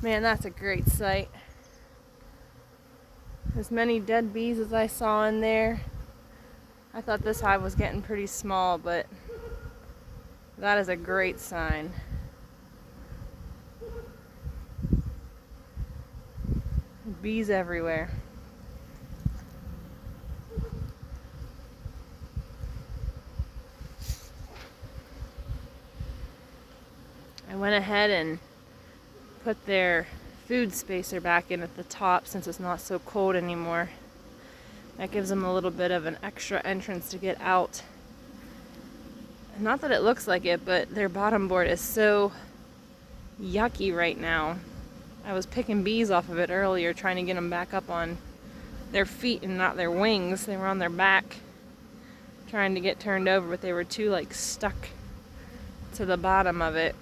Man, that's a great sight. As many dead bees as I saw in there. I thought this hive was getting pretty small, but that is a great sign. Bees everywhere. I went ahead and put their food spacer back in at the top since it's not so cold anymore. That gives them a little bit of an extra entrance to get out. Not that it looks like it, but their bottom board is so yucky right now. I was picking bees off of it earlier, trying to get them back up on their feet and not their wings. They were on their back, trying to get turned over, but they were too stuck to the bottom of it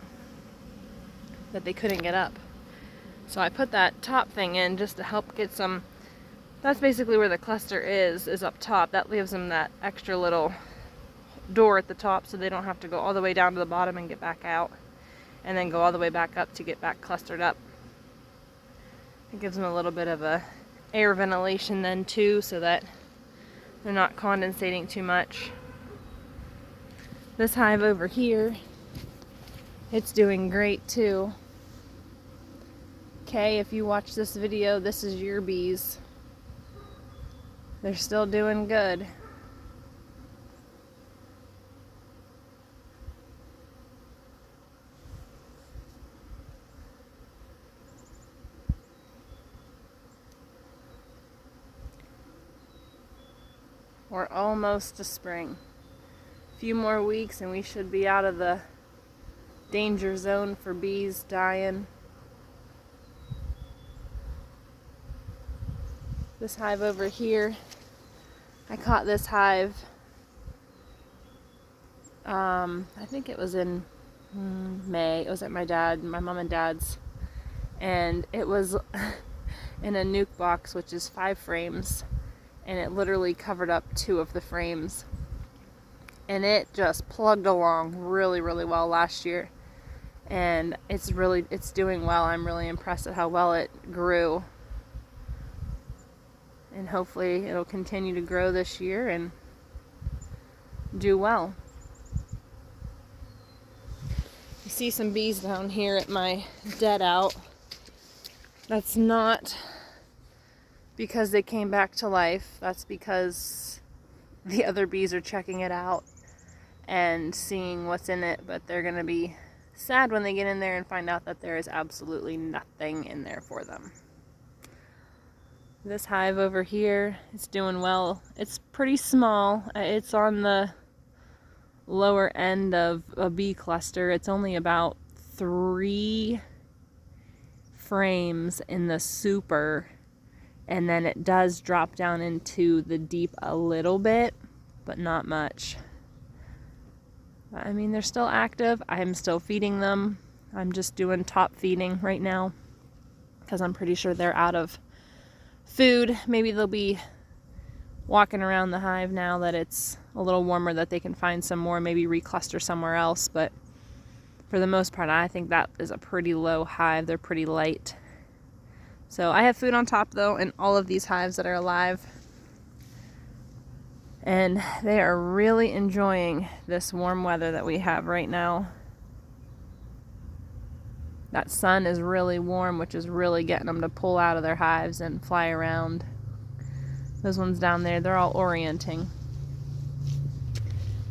that they couldn't get up. So I put that top thing in just to help get some. That's basically where the cluster is up top. That leaves them that extra little door at the top so they don't have to go all the way down to the bottom and get back out, and then go all the way back up to get back clustered up. It gives them a little bit of a air ventilation then too, so that they're not condensating too much. This hive over here, it's doing great too. Okay, if you watch this video, this is your bees. They're still doing good. We're almost to spring. A few more weeks and we should be out of the danger zone for bees dying. This hive over here, I caught this hive, I think it was in May. It was at my mom and dad's, and it was in a nuke box, which is 5 frames, and it literally covered up 2 of the frames, and it just plugged along really, really well last year, and it's doing well. I'm really impressed at how well it grew, and hopefully it'll continue to grow this year and do well. You see some bees down here at my dead out. That's not because they came back to life. That's because the other bees are checking it out and seeing what's in it, but they're going to be sad when they get in there and find out that there is absolutely nothing in there for them. This hive over here is doing well. It's pretty small. It's on the lower end of a bee cluster. It's only about 3 frames in the super, and then it does drop down into the deep a little bit, but not much. I mean, they're still active. I'm still feeding them. I'm just doing top feeding right now because I'm pretty sure they're out of food. Maybe they'll be walking around the hive now that it's a little warmer, that they can find some more, maybe recluster somewhere else. But for the most part, I think that is a pretty low hive. They're pretty light. So I have food on top though in all of these hives that are alive, and they are really enjoying this warm weather that we have right now. That sun is really warm, which is really getting them to pull out of their hives and fly around. Those ones down there, they're all orienting.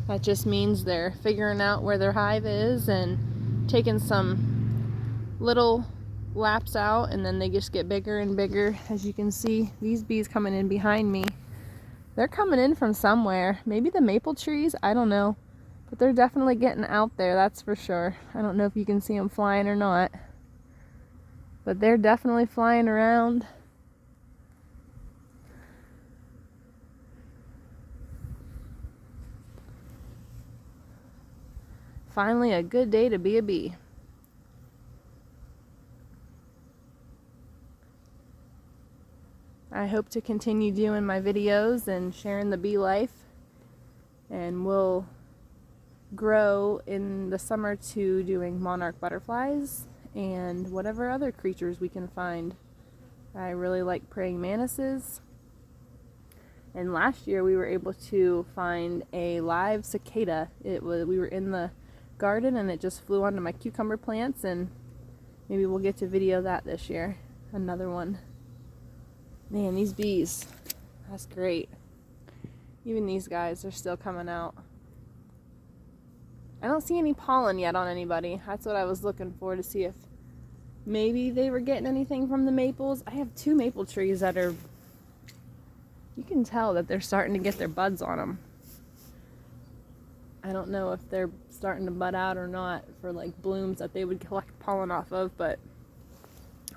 That just means they're figuring out where their hive is and taking some little laps out, and then they just get bigger and bigger. As you can see, these bees coming in behind me, they're coming in from somewhere. Maybe the maple trees, I don't know. But they're definitely getting out there, that's for sure. I don't know if you can see them flying or not, but they're definitely flying around. Finally a good day to be a bee. I hope to continue doing my videos and sharing the bee life, and we'll grow in the summer to doing monarch butterflies and whatever other creatures we can find. I really like praying mantises. And last year we were able to find a live cicada. We were in the garden and it just flew onto my cucumber plants, and maybe we'll get to video that this year. Another one. Man, these bees, that's great. Even these guys are still coming out. I don't see any pollen yet on anybody. That's what I was looking for, to see if maybe they were getting anything from the maples. I have 2 maple trees that are, you can tell that they're starting to get their buds on them. I don't know if they're starting to bud out or not for like blooms that they would collect pollen off of, but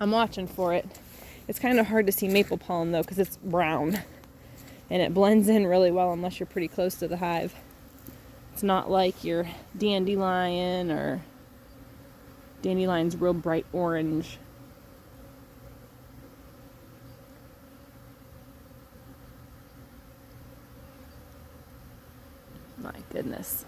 I'm watching for it. It's kind of hard to see maple pollen though because it's brown and it blends in really well unless you're pretty close to the hive. It's not like your dandelion, or dandelion's real bright orange. My goodness.